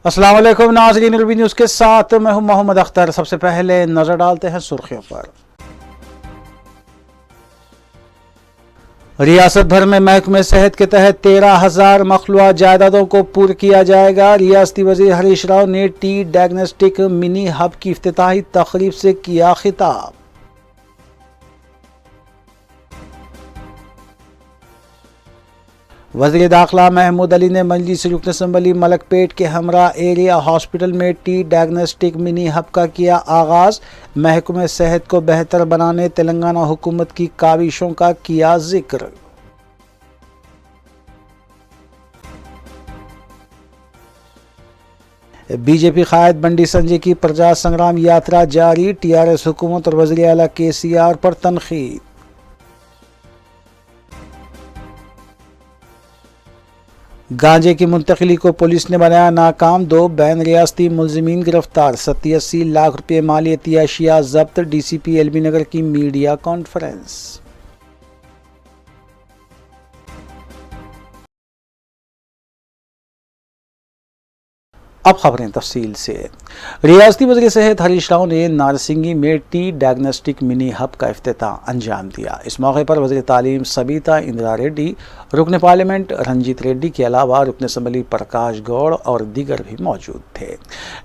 अस्सलाम वालेकुम नाज़रीन, रबी न्यूज़ के साथ मैं हूं मोहम्मद अख्तर। सबसे पहले नजर डालते हैं सुर्खियों पर। रियासत भर में महकमे सेहत के तहत 13,000 मखलूआ जायदादों को पूर किया जाएगा। रियासती वज़ीर हरीश राव ने टी डायग्नोस्टिक मिनी हब की इफ्तिताही तकरीब से किया खिताब। वज़ीर दाखिला महमूद अली ने मजलिस रुकन असम्बली मलकपेट के हमरा एरिया हॉस्पिटल में टी डायग्नोस्टिक मिनी हब का किया आगाज़। महकमे सेहत को बेहतर बनाने तेलंगाना हुकूमत की काविशों का किया जिक्र। बीजेपी कायद बंडी संजय की प्रजा संग्राम यात्रा जारी। टीआरएस हुकूमत और वज़ीर आला केसीआर पर तनकीद। गांजे की मुंतकिली को पुलिस ने बनाया नाकाम। 2 बैन रियासती मुलजिमीन गिरफ्तार। 87 लाख रुपये मालियती अशिया जब्त। डीसीपी एलबी नगर की मीडिया कॉन्फ्रेंस। अब खबरें तफसील से। रियासती वज़ीर सेहत हरीश राव ने नारसिंगी में टी डायग्नोस्टिक मिनी हब का इफ्तिताह अंजाम दिया। इस मौके पर वज़ीर तालीम सबीता इंदिरा रेड्डी, रुकन पार्लियामेंट रंजीत रेड्डी के अलावा रुकन असम्बली प्रकाश गौड़ और दीगर भी मौजूद थे।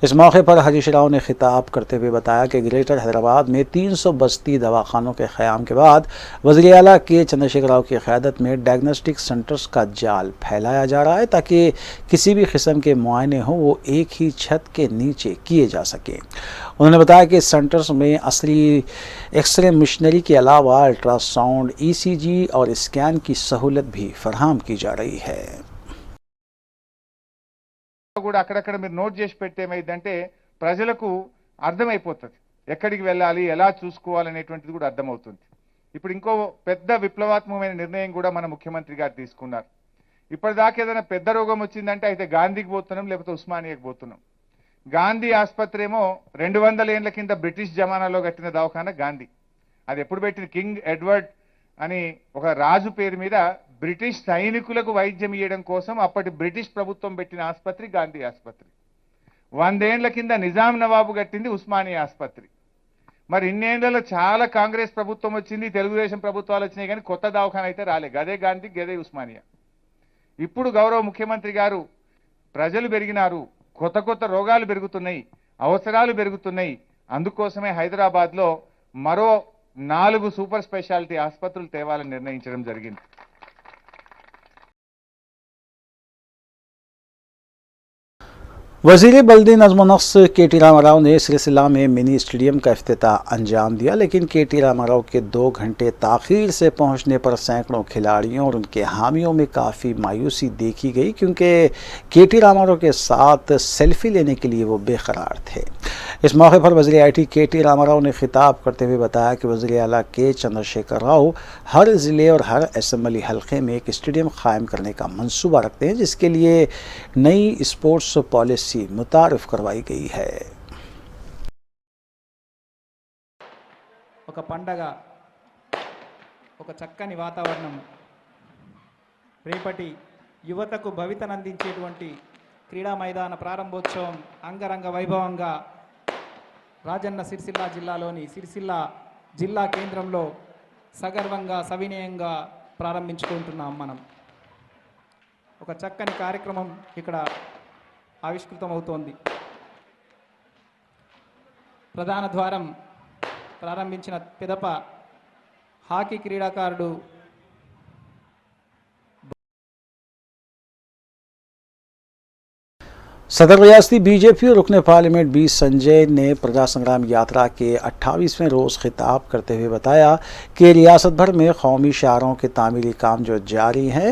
इस मौके पर हरीश राव ने खिताब करते हुए बताया कि ग्रेटर हैदराबाद में 300 बस्ती दवाखानों के क़याम के बाद वज़ीर आला के चंद्रशेखर राव की क़यादत में डायग्नोस्टिक सेंटर्स का जाल फैलाया जा रहा है ताकि किसी भी किस्म के मुआयने हों वो एक ही छत के नीचे किए जा सके। उन्होंने बताया कि सेंटर्स में असली एक्सरे मशीनरी के अलावा अल्ट्रासाउंड, ईसीजी और स्कैन की सहूलत भी फराहम की जा रही है। కూడా అక్కడక్కడ మీరు నోట్ చేసి పెడితే ఏమైందంటే ప్రజలకు అర్థమైపోతుంది ఎక్కడికి వెళ్ళాలి, ఎలా చూసుకోవాలనేటువంటిది కూడా అర్థమవుతుంది. ఇప్పుడు ఇంకో పెద్ద విప్లవాత్మకమైన నిర్ణయం కూడా మన ముఖ్యమంత్రి గారు తీసుకున్నారు. ఇప్పటిదాకా ఏదైనా పెద్ద రోగం వచ్చిందంటే అయితే గాంధీకి పోతున్నాం, లేకపోతే ఉస్మానియాకి పోతున్నాం. గాంధీ ఆసుపత్రి ఏమో 200 ఏళ్ల కింద బ్రిటిష్ జమానాలో కట్టిన దవాఖాన గాంధీ. అది ఎప్పుడు పెట్టిన కింగ్ ఎడ్వర్డ్ అని ఒక రాజు పేరు మీద బ్రిటిష్ సైనికులకు వైద్యం ఇవ్వడం కోసం అప్పటి బ్రిటిష్ ప్రభుత్వం పెట్టిన ఆసుపత్రి గాంధీ ఆసుపత్రి. 100 ఏళ్ల కింద నిజాం నవాబు కట్టింది ఉస్మానియా ఆసుపత్రి. మరి ఇన్నేళ్లలో చాలా కాంగ్రెస్ ప్రభుత్వం వచ్చింది, తెలుగుదేశం ప్రభుత్వాలు వచ్చినాయి, కానీ కొత్త దవాఖాన అయితే రాలే. గదే గాంధీ, గదే ఉస్మానియా. ఇప్పుడు గౌరవ ముఖ్యమంత్రి గారు ప్రజలు పెరిగినారు, కొత్త కొత్త రోగాలు పెరుగుతున్నాయి, అవసరాలు పెరుగుతున్నాయి. అందుకోసమే హైదరాబాద్లో మరో 4 సూపర్ స్పెషాలిటీ ఆసుపత్రులు తేవాలని నిర్ణయించడం జరిగింది. वज़ीर बल्दी नज़्म-ओ-नस्क़ के.टी. रामाराव ने सिलसिला में मिनी स्टेडियम का इफ्तिताह अंजाम दिया, लेकिन के.टी. रामाराव के 2 घंटे ताख़ीर से पहुंचने पर सैकड़ों खिलाड़ियों और उनके हामियों में काफ़ी मायूसी देखी गई, क्योंकि के.टी. रामाराव के साथ सेल्फी लेने के लिए वो बेकरार थे। इस मौके पर वज़ीर आई.टी. के.टी. रामाराव ने खिताब करते हुए बताया कि वज़ीर आला के चंद्रशेखर राव हर ज़िले और हर असम्बली हल्के में एक स्टेडियम कायम करने का मंसूबा रखते हैं, जिसके लिए नई स्पोर्ट्स पॉलिसी मुतारिफ करवाई गई है। ఒక పండగ, ఒక చక్కని వాతావరణం, రేపటి యువతకు భవితనందించేటువంటి క్రీడా మైదాన ప్రారంభోత్సవం అంగరంగ వైభవంగా రాజన్న సిరిసిల్ల జిల్లాలోని సిరిసిల్ల జిల్లా కేంద్రంలో సగర్వంగా సవినయంగా ప్రారంభించుకుంటున్నాం. మనం ఒక చక్కని కార్యక్రమం ఇక్కడ ఆవిష్కృతమవుతోంది. ప్రధాన ద్వారం ప్రారంభించిన పిదప హాకీ క్రీడాకారుడు सदर रियासती बीजेपी और रुकन पार्लियामेंट बी संजय ने प्रजा संग्राम यात्रा के 28वें रोज़ खिताब करते हुए बताया कि रियासत भर में कौमी शाहरों के तामीरी काम जो जारी हैं,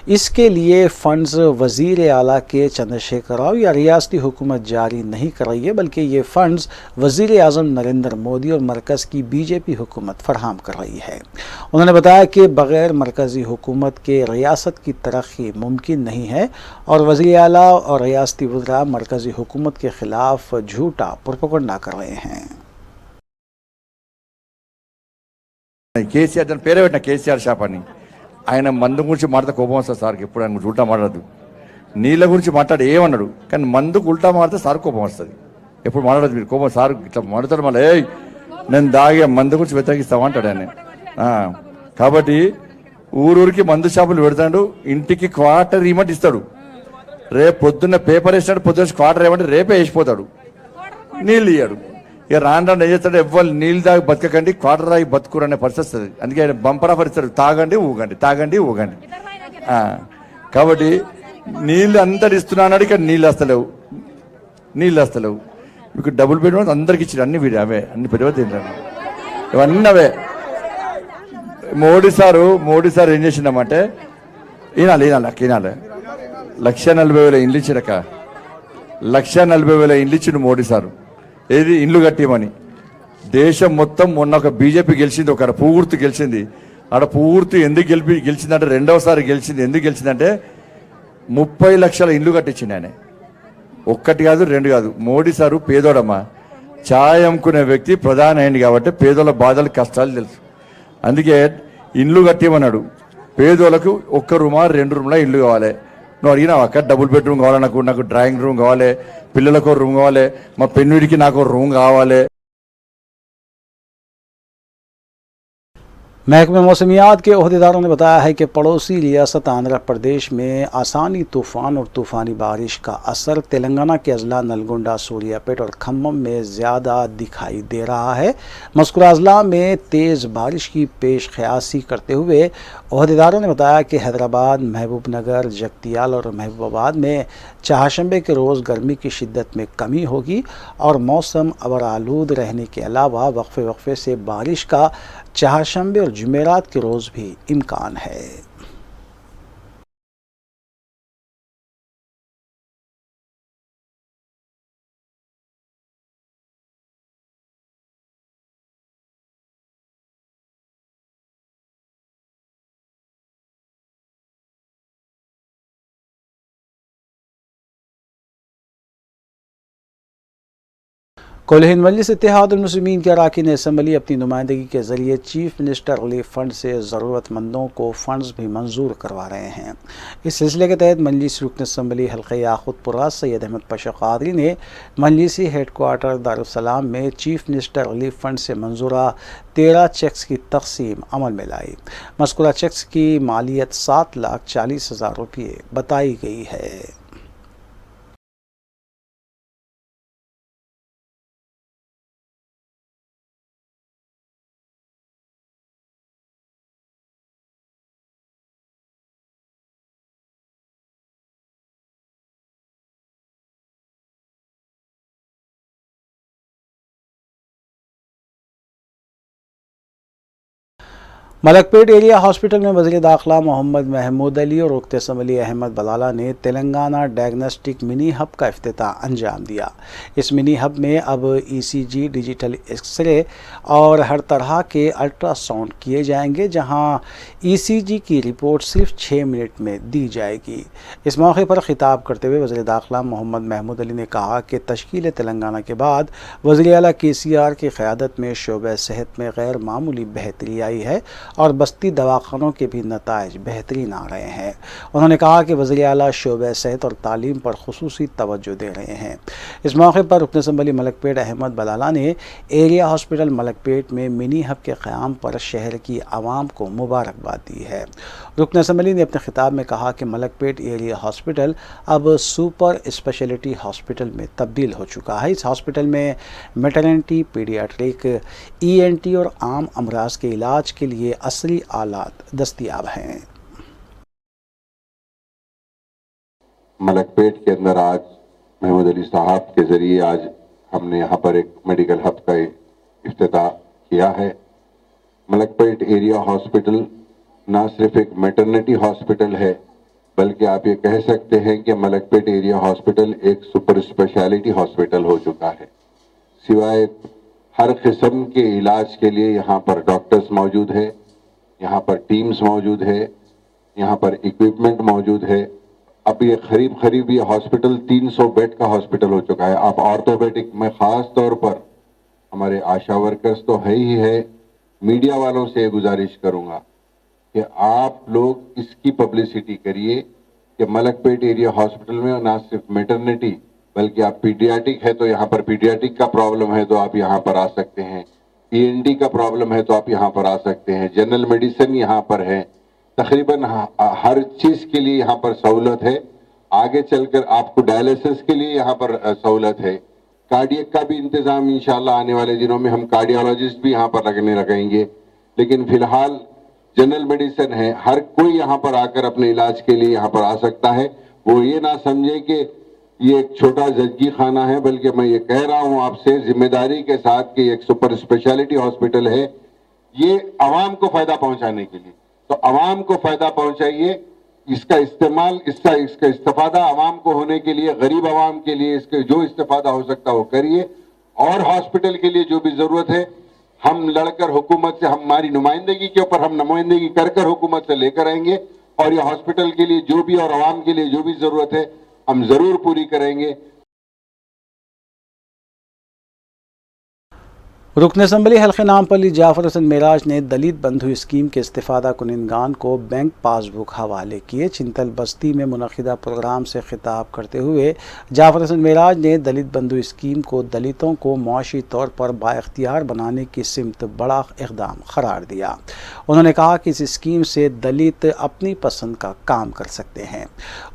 इसके लिए फ़ंड्स वज़ीर आला के चंद्रशेखर राव या रियासती हुकूमत जारी नहीं कर रही है, बल्कि ये फ़ंड्स वज़ीर आज़म नरेंद्र मोदी और मरकज़ की बीजेपी हुकूमत फराहम कर रही है। उन्होंने बताया कि बग़ैर मरकज़ी हुकूमत के रियासत की तरक्की मुमकिन नहीं है और वज़ीर आला और रियासती वज़रा मरकज़ी हुकूमत के ख़िलाफ़ झूठा प्रोपेगेंडा कर रहे हैं। కేసీఆర్ దాని పేరే పెట్టిన కేసీఆర్ షాప్ అని. ఆయన మందు గురించి మాట్లాడితే కోపం వస్తుంది సార్కి, ఎప్పుడు ఆయన జూటా మాట్లాడదు. నీళ్ళ గురించి మాట్లాడి ఏమన్నాడు, కానీ మందుకు ఉల్టా మారితే సార్ కోపం వస్తుంది. ఎప్పుడు మాట్లాడదు మీరు కోపం, సార్ ఇట్లా మాట్లాడతాడు మళ్ళీ ఏయ్ నేను దాగే మందు గురించి వ్యతిరేకిస్తామంటాడు ఆయన. కాబట్టి ఊరూరికి మందు షాపులు పెడతాడు, ఇంటికి క్వార్టర్ ఇవ్వమంటే ఇస్తాడు. రేపు పొద్దున్న పేపర్ వేసినాడు, పొద్దున్న క్వార్టర్ ఇవ్వమంటే రేపే వేసిపోతాడు, నీళ్ళు ఇయ్యాడు. ఇక రాను రాను ఏం చేస్తాడు, ఎవ్వరు నీళ్ళు తాగి బతకకండి క్వార్టర్ తాగి బతుకురు అనే పరిస్థితి వస్తుంది. అందుకే ఆయన బంపర్ ఆఫర్ ఇస్తాడు, తాగండి ఊగండి తాగండి ఊగండి. కాబట్టి నీళ్ళు అంతటి ఇస్తున్నాడు, ఇక్కడ నీళ్ళు వస్తలేవు. మీకు డబుల్ బెడ్రూమ్ అందరికి ఇచ్చారు, అన్ని వీడి అవే, అన్ని పెద్దవి తింటారు, ఇవన్నీ అవే. మోడీ సార్ ఏం చేసిండమంటే ఈనాలి 1,40,000 ఇండ్లు ఇచ్చాడక, 1,40,000 ఇండ్లు ఇచ్చిండు మోడీ సారు. ఏది ఇండ్లు కట్టిమని. దేశం మొత్తం మొన్న ఒక బీజేపీ గెలిచింది, ఒక పూర్తి గెలిచింది. ఆడ పూర్తి ఎందుకు గెలిచిందంటే రెండవసారి గెలిచింది. ఎందుకు గెలిచిందంటే 30 లక్షల ఇండ్లు కట్టించింది ఆయన. ఒక్కటి కాదు రెండు కాదు. మోడీ సారు పేదోడమ్మా, ఛాయ్ అమ్ముకునే వ్యక్తి ప్రధాని అయింది కాబట్టి పేదోళ్ళ బాధలు కష్టాలు తెలుసు. అందుకే ఇండ్లు కట్టిమన్నాడు. పేదోళ్ళకు 1 రూమా 2 రూమ్ల ఇల్లు కావాలి. నువ్వు అడిగినావు అక్క డబుల్ బెడ్రూమ్ కావాలి, నాకు డ్రాయింగ్ రూమ్ కావాలి, పిల్లలకు రూమ్ కావాలి, మా పెన్నుడికి నాకు రూమ్ కావాలి. महकमे मौसमियात के ओहदेदारों ने बताया है कि पड़ोसी रियासत आंध्र प्रदेश में आसानी तूफ़ान और तूफ़ानी बारिश का असर तेलंगाना के अजला नलगोंडा, सूर्यापेट और खम्मम में ज़्यादा दिखाई दे रहा है। मज़कूरा अजला में तेज़ बारिश की पेश ख़यासी करते हुए ओहदेदारों ने बताया कि हैदराबाद, महबूबनगर, जगतियाल और महबूबाबाद में चाहशंबे के रोज़ गर्मी की शिद्दत में कमी होगी और मौसम अबर आलूद रहने के अलावा वक्फे वक्फे से बारिश का चाहशंबे और जुमेरात के रोज़ भी इम्कान है। कुल हिंद मजलिस इत्तेहादुल मुस्लिमीन के अरकान असम्बली अपनी नुमाइंदगी के ज़रिए चीफ मिनिस्टर रिलीफ फ़ंड से ज़रूरतमंदों को फ़ंड्स भी मंजूर करवा रहे हैं। इस सिलसिले के तहत मजलिस रुकन असम्बली हल्क़े याक़ूतपुरा सैयद अहमद पाशा क़ादरी ने मजलिसी हेडक्वार्टर दारुस्सलाम में चीफ मिनिस्टर रिलीफ फ़ंड से मंजूरा 13 चेक्स की तकसीम अमल में लाई। मज़कूरा चेक्स की मालियत 7,40,000 रुपये बताई गई है। मलकपेट एरिया हॉस्पिटल में वज़ीर दाखिला मोहम्मद महमूद अली और रुकन असम्बली अहमद बलाला ने तेलंगाना डायग्नोस्टिक मिनी हब का इफ्तिताह अंजाम दिया। इस मिनी हब में अब ECG, डिजिटल एक्सरे और हर तरह के अल्ट्रासाउंड किए जाएंगे, जहां ECG की रिपोर्ट सिर्फ 6 मिनट में दी जाएगी। इस मौके पर खिताब करते हुए वज़ीर दाखिला मोहम्मद महमूद अली ने कहा कि तश्कील तेलंगाना के बाद वज़ीर आला KCR की क़यादत में शोबे सेहत में गैर मामूली बेहतरी आई है और बस्ती दवाखानों के भी नताइज बेहतरीन आ रहे हैं। उन्होंने कहा कि वज़ीर आला शोबे सेहत और तालीम पर खुसूसी तवज्जो दे रहे हैं। इस मौके पर रुकन असम्बली मलकपेट अहमद बलाला ने एरिया हॉस्पिटल मलकपेट में मिनी हब के क़याम पर शहर की आवाम को मुबारकबाद दी है। रुकन असम्बली ने अपने खिताब में कहा कि मलकपेट एरिया हॉस्पिटल अब सुपर स्पेशलिटी हॉस्पिटल में तब्दील हो चुका है। इस हॉस्पिटल में मैटरनिटी, पीडियाट्रिक, ENT और आम अमराज के इलाज के लिए असली आलात दस्तयाब हैं। मलकपेट के अंदर आज महमूद अली साहब के जरिए आज हमने यहाँ पर एक मेडिकल हब का इफ्तिताह किया है। मलकपेट एरिया हॉस्पिटल ना सिर्फ एक मैटरनिटी हॉस्पिटल है, बल्कि आप ये कह सकते हैं कि मलकपेट एरिया हॉस्पिटल एक सुपर स्पेशलिटी हॉस्पिटल हो चुका है। सिवाय हर किस्म के इलाज के लिए यहाँ पर डॉक्टर्स मौजूद है, यहाँ पर टीम्स मौजूद है, यहाँ पर इक्विपमेंट मौजूद है। अब ये करीब ये हॉस्पिटल 300 बेड का हॉस्पिटल हो चुका है। अब ऑर्थोपेडिक में ख़ास तौर पर हमारे आशा वर्कर्स तो है ही है, मीडिया वालों से गुजारिश करूँगा कि आप लोग इसकी पब्लिसिटी करिए कि मलकपेट एरिया हॉस्पिटल में ना सिर्फ मैटरनिटी बल्कि आप पीडियाट्रिक है तो यहाँ पर पीडियाट्रिक का प्रॉब्लम है तो आप यहाँ पर आ सकते हैं, ENT का प्रॉब्लम है तो आप यहाँ पर आ सकते हैं, जनरल मेडिसिन यहाँ पर है, तकरीबन हर चीज के लिए यहाँ पर सहूलत है। आगे चलकर आपको डायलिसिस के लिए यहाँ पर सहूलत है। कार्डियक का भी इंतजाम इंशाल्लाह आने वाले दिनों में हम कार्डियोलॉजिस्ट भी यहाँ पर लगेंगे, लेकिन फिलहाल जनरल मेडिसिन है, हर कोई यहाँ पर आकर अपने इलाज के लिए यहाँ पर आ सकता है। वो ये ना समझे कि ये एक छोटा जज्जी खाना है, बल्कि मैं ये कह रहा हूँ आपसे जिम्मेदारी के साथ कि एक सुपर स्पेशलिटी हॉस्पिटल है, ये आवाम को फायदा पहुंचाने के लिए, तो आवाम को फायदा पहुंचाइए, इसका इस्तेमाल इसका इस्तेफादा आवाम को होने के लिए, गरीब आवाम के लिए इसके जो इस्तेफादा हो सकता है वो करिए। और हॉस्पिटल के लिए जो भी जरूरत है हम लड़कर हुकूमत से, हमारी नुमाइंदगी के ऊपर हम नुमाइंदगी कर हुकूमत से लेकर आएंगे, और ये हॉस्पिटल के लिए जो भी और आवाम के लिए जो भी जरूरत है हम जरूर पूरी करेंगे। रुकन असम्बली हल्के नामपल्ली जाफर हसन मेराज ने दलित बंधु स्कीम के इस्तिफादा कुनिंदगान को बैंक पासबुक हवाले किए। चिंतल बस्ती में मुनक़िदा प्रोग्राम से खिताब करते हुए जाफर हसन मेराज ने दलित बंधु स्कीम को दलितों को मुआशी तौर पर बाइख्तियार बनाने की सिमत बड़ा इक़दाम करार दिया। उन्होंने कहा कि इस स्कीम से दलित अपनी पसंद का काम कर सकते हैं।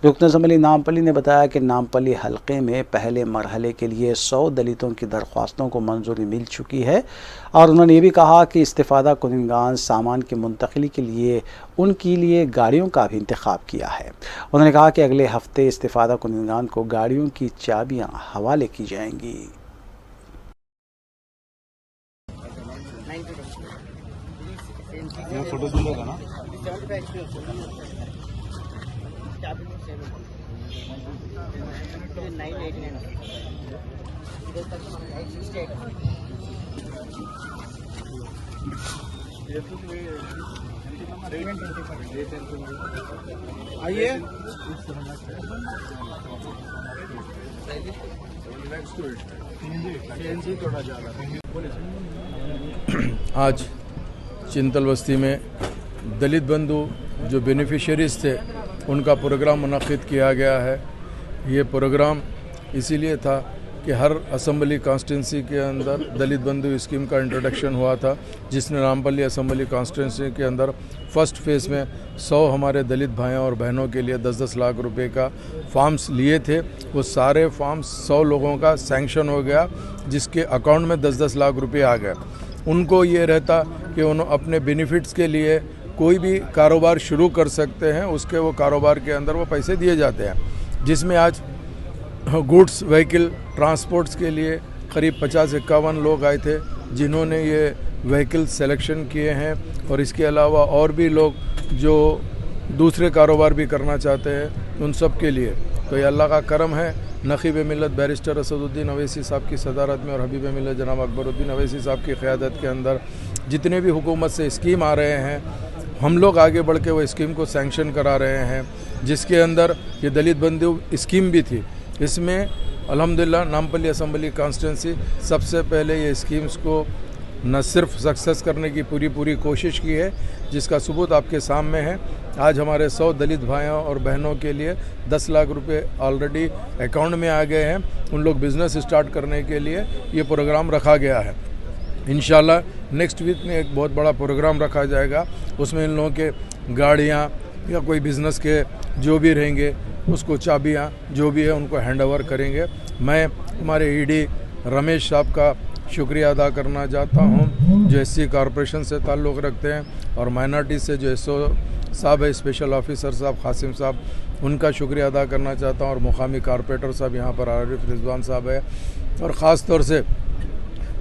रुकन असम्बली नामपल्ली ने बताया कि नामपल्ली हल्के में पहले मरहले के लिए 100 दलितों की दरख्वास्तों को मंजूरी मिल चुकी है, और उन्होंने ये भी कहा कि इस्तिफादा कुनिंदगान सामान की मुंतकिली के लिए उनके लिए गाड़ियों का भी इंतखाब किया है। उन्होंने कहा कि अगले हफ्ते इस्तिफादा कुनिंदगान को गाड़ियों की चाबियां हवाले की जाएंगी। आइए आज चिंतल बस्ती में दलित बंधु जो बेनिफिशियरीज थे उनका प्रोग्राम मुनक़िद किया गया है। ये प्रोग्राम इसीलिए था कि हर असम्बली कॉन्स्टिट्यूंसी के अंदर दलित बंधु स्कीम का इंट्रोडक्शन हुआ था, जिसने नामपल्ली असम्बली कॉन्स्टिट्यूंसी के अंदर फर्स्ट फेज़ में 100 हमारे दलित भाइयों और बहनों के लिए 10-10 लाख रुपए का फॉर्म्स लिए थे। वो सारे फॉर्म्स 100 लोगों का सैंक्शन हो गया, जिसके अकाउंट में 10-10 लाख रुपए आ गए। उनको ये रहता कि उन्होंने अपने बेनिफिट्स के लिए कोई भी कारोबार शुरू कर सकते हैं, उसके वो कारोबार के अंदर वो पैसे दिए जाते हैं, जिसमें आज गुड्स व्हीकल ट्रांसपोर्ट्स के लिए करीब 50-51 लोग आए थे जिन्होंने ये व्हीकल सिलेक्शन किए हैं, और इसके अलावा और भी लोग जो दूसरे कारोबार भी करना चाहते हैं उन सब के लिए। तो ये अल्लाह का करम है। नक़ीब मिलत बैरिस्टर असदुद्दीन अवैसी साहब की सदारत में और हबीब मिलत जनाब अकबरुद्दीन अवैसी साहब की क़यादत के अंदर जितने भी हुकूमत से स्कीम आ रहे हैं, हम लोग आगे बढ़ के वो स्कीम को सैंक्शन करा रहे हैं, जिसके अंदर ये दलित बंधु स्कीम भी थी। इसमें अल्हम्दुलिल्लाह नामपल्ली असम्बली कॉन्स्टिट्यूंसी सबसे पहले ये स्कीम्स को न सिर्फ सक्सेस करने की पूरी कोशिश की है, जिसका सबूत आपके सामने है। आज हमारे 100 दलित भाइयों और बहनों के लिए 10 लाख रुपए ऑलरेडी अकाउंट में आ गए हैं। उन लोग बिज़नेस स्टार्ट करने के लिए ये प्रोग्राम रखा गया है। इंशाल्लाह नेक्स्ट वीक में एक बहुत बड़ा प्रोग्राम रखा जाएगा, उसमें इन लोगों के गाड़ियाँ या कोई बिज़नेस के जो भी रहेंगे उसको चाबियाँ जो भी है उनको हैंड ओवर करेंगे। मैं हमारे ईडी रमेश साहब का शुक्रिया अदा करना चाहता हूँ, जो एससी कॉरपोरेशन से ताल्लुक़ रखते हैं, और माइनॉरिटी से जो एसओ साहब है, स्पेशल ऑफिसर साहब कासिम साहब, उनका शुक्रिया अदा करना चाहता हूँ, और मुकामी कॉरपोरेटर साहब यहाँ पर आरिफ रिजवान साहब है, और ख़ास तौर से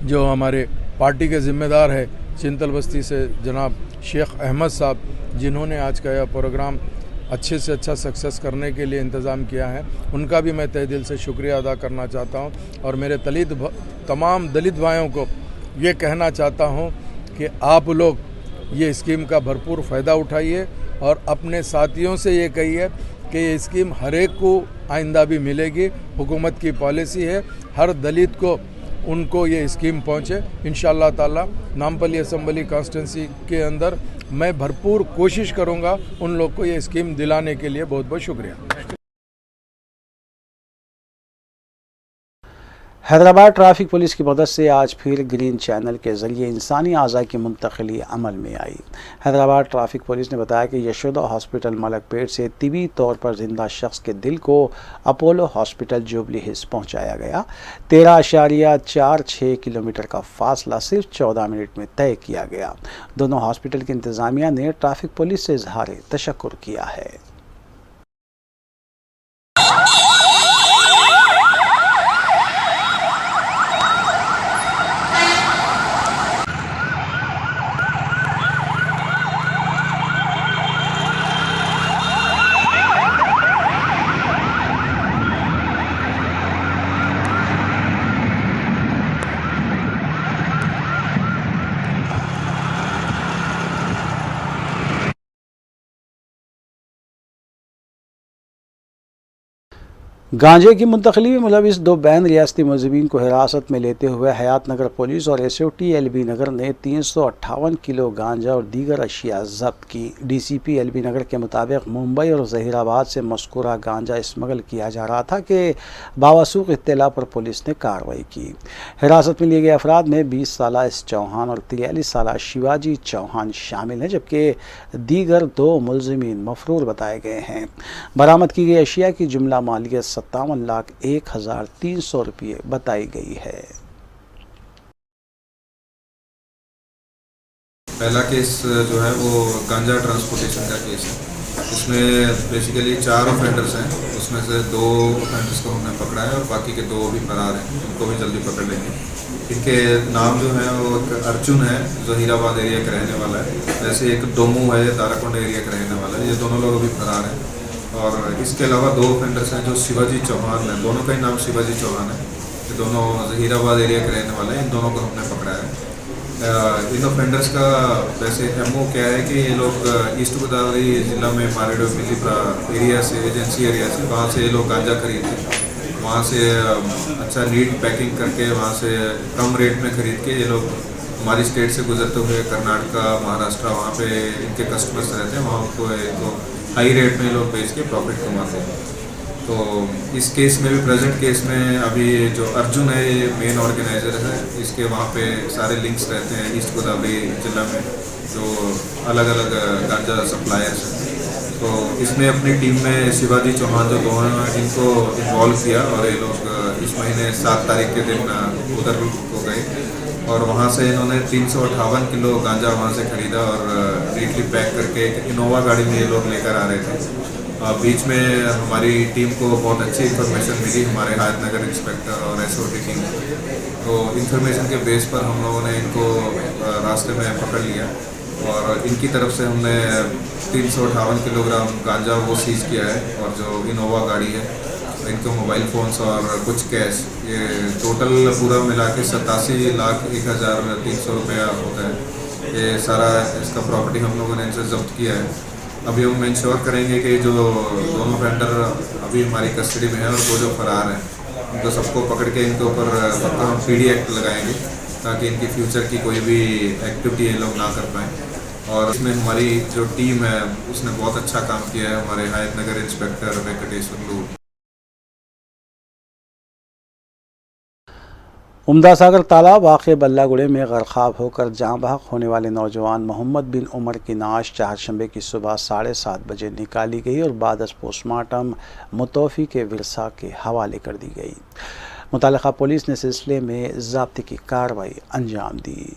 जो हमारे पार्टी के ज़िम्मेदार है चिंतल बस्ती से जनाब शेख अहमद साहब, जिन्होंने आज का यह प्रोग्राम अच्छे से अच्छा सक्सेस करने के लिए इंतज़ाम किया है, उनका भी मैं तहे दिल से शुक्रिया अदा करना चाहता हूं। और मेरे तमाम दलित भाइयों को ये कहना चाहता हूं कि आप लोग ये स्कीम का भरपूर फ़ायदा उठाइए, और अपने साथियों से ये कहिए कि ये स्कीम हर एक को आइंदा भी मिलेगी। हुकूमत की पॉलिसी है हर दलित को उनको ये स्कीम पहुँचे। इंशाअल्लाह ताला नामपल्ली असम्बली कॉन्स्टिट्यूंसी के अंदर मैं भरपूर कोशिश करूंगा उन लोग को ये स्कीम दिलाने के लिए। बहुत बहुत शुक्रिया। हैदराबाद ट्रैफिक पुलिस की मदद से आज फिर ग्रीन चैनल के जरिए इंसानी अज़ा की मुंतकली अमल में आई। हैदराबाद ट्रैफिक पुलिस ने बताया कि यशोदा हॉस्पिटल मलकपेट से तिबी तौर पर जिंदा शख्स के दिल को अपोलो हॉस्पिटल जुबली हिल्स पहुंचाया गया। 13.46 किलोमीटर का फासला सिर्फ 14 मिनट में तय किया गया। दोनों हॉस्पिटल की इंतजामिया ने ट्रैफिक पुलिस से इजहार तशक्कुर किया है। गांजे की मुंतकली में मुलविस 2 बैन रियासती मुलजिमीन को हिरासत में लेते हुए हयात नगर पुलिस और SOT LB नगर ने 358 किलो गांजा और दीगर अशिया जब्त की। DCP LB नगर के मुताबिक मुंबई और जहीराबाद से मस्कूरा गांजा स्मगल किया जा रहा था कि बावसूख इत्तला पर पुलिस ने कार्रवाई की। हिरासत में लिए गए अफराद में 20 साला एस चौहान और 43 साला शिवाजी चौहान शामिल हैं, जबकि दीगर 2 मुलजिमीन मफरूर बताए गए हैं। बरामद की गई अशिया की जुमला मालियत 57,01,300 रुपये बताई गई है। पहला केस जो है वो गांजा ट्रांसपोर्टेशन का केस है। इसमें बेसिकली 4 ऑफेंडर्स हैं, उसमें से 2 ऑफेंडर्स को हमने पकड़ा है और बाकी के 2 भी फरार हैं, उनको भी जल्दी पकड़ लेंगे। इनके नाम जो है वो अर्जुन है, जहीराबाद एरिया का रहने वाला है, वैसे एक डोमू है, ताराकोंड एरिया का रहने वाला है। ये दोनों लोग अभी फरार हैं। और इसके अलावा 2 ऑफेंडर्स हैं जो शिवाजी चौहान है, दोनों का ही नाम शिवाजी चौहान है। ये दोनों जहीराबाद एरिया के रहने वाले हैं। इन दोनों को हमने पकड़ा है। इन ऑफेंडर्स का वैसे MO क्या है कि ये लोग ईस्ट गोदावरी ज़िला में मारेडो मिलीप्रा एरिया से, एजेंसी एरिया से, वहाँ से ये लोग गांजा खरीदते, वहाँ से अच्छा नीट पैकिंग करके वहाँ से कम रेट में ख़रीद के ये लोग हमारी स्टेट से गुजरते हुए कर्नाटका, महाराष्ट्र, वहाँ पे इनके कस्टमर्स रहते हैं, वहाँ उनको हाई रेट में लोग बेच के प्रॉफिट कमाते हैं। तो इस केस में भी, प्रेजेंट केस में अभी जो अर्जुन है ये मेन ऑर्गेनाइजर है। इसके वहाँ पे सारे लिंक्स रहते हैं ईस्ट गोदावरी जिला में जो अलग अलग गांजा सप्लायर्स हैं। तो इसने अपनी टीम में शिवाजी चौहान जो दोनों हैं इनको इन्वॉल्व किया और ये लोग इस महीने 7 तारीख के दिन उधर को गए और वहाँ से इन्होंने 358 किलो गांजा वहाँ से ख़रीदा और नीटली पैक करके एक इनोवा गाड़ी में ये लोग लेकर आ रहे थे। बीच में हमारी टीम को बहुत अच्छी इन्फॉर्मेशन मिली, हमारे हयात नगर इंस्पेक्टर और SOT टीम। तो इन्फॉर्मेशन के बेस पर हम लोगों ने इनको रास्ते में पकड़ लिया और इनकी तरफ से हमने 358 किलोग्राम गांजा वो सीज किया है और जो इनोवा गाड़ी है, इनके मोबाइल फ़ोन्स और कुछ कैश, ये टोटल पूरा मिला के 87,01,300 रुपया होता है। ये सारा इसका प्रॉपर्टी हम लोगों ने इनसे जब्त किया है। अभी हम इंश्योर करेंगे कि जो दोनों वेंडर अभी हमारी कस्टडी में हैं और वो जो फरार हैं उनको सबको पकड़ के इनके ऊपर पक्का हम PD एक्ट लगाएंगे ताकि इनकी फ्यूचर की कोई भी एक्टिविटी ये लोग ना कर पाएँ। और इसमें हमारी जो टीम है उसने बहुत अच्छा काम किया है। हमारे हयात नगर इंस्पेक्टर वेंकटेश्वर लू, उम्दा सागर तालाब वाक़ बल्लागुड़े में गरक़ाब होकर जहाँ बहक होने वाले नौजवान मोहम्मद बिन उमर की नाश चारशंबे की सुबह 7:30 बजे निकाली गई और बाद अज़ पोस्टमार्टम मुतौफ़ी के विरसा के हवाले कर दी गई। मुतल्लिक़ा पुलिस ने सिलसिले में ज़ाब्ते की कार्रवाई अंजाम दी।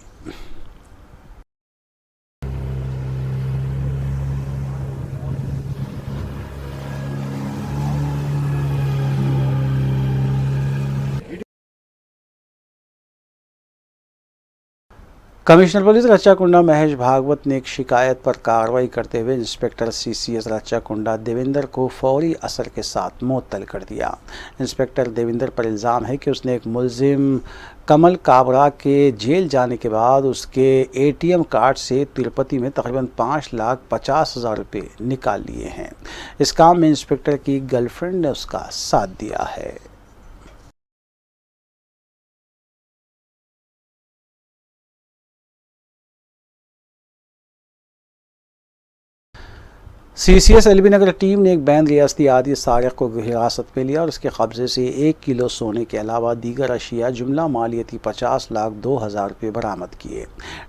कमिश्नर पुलिस रच्चाकुंडा महेश भागवत ने एक शिकायत पर कार्रवाई करते हुए इंस्पेक्टर CCS रच्चाकुंडा देवेंद्र को फौरी असर के साथ मुअत्तल कर दिया। इंस्पेक्टर देवेंद्र पर इल्ज़ाम है कि उसने एक मुलजिम कमल काबरा के जेल जाने के बाद उसके ATM कार्ड से तिरुपति में तकरीबन 5,50,000 रुपये निकाल लिए हैं। इस काम में इंस्पेक्टर की गर्लफ्रेंड ने उसका साथ दिया है। CCS एलबी नगर टीम ने एक बैन रियासती आदि सारिक को हिरासत में लिया और उसके कब्जे से 1 किलो सोने के अलावा दीगर अशिया जुमला मालियती 50,02,000 रुपये बरामद किए।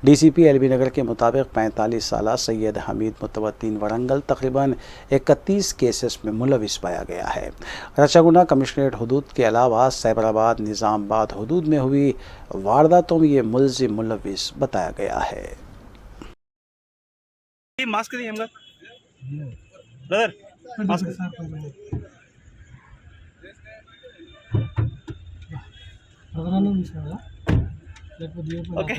DCP एलबी नगर के मुताबिक 45 साला सैयद हमीद मुतवत्तिन वरंगल तकरीबन 31 केसेस में मुलविस पाया गया है। रचागुना कमिश्नरेट हदूद के अलावा सैबराबाद निज़ामाबाद हदूद में हुई वारदातों में ये मुलजिम मुलविस बताया गया है। मास्क नहीं हमला ब्रदर मास्क ओके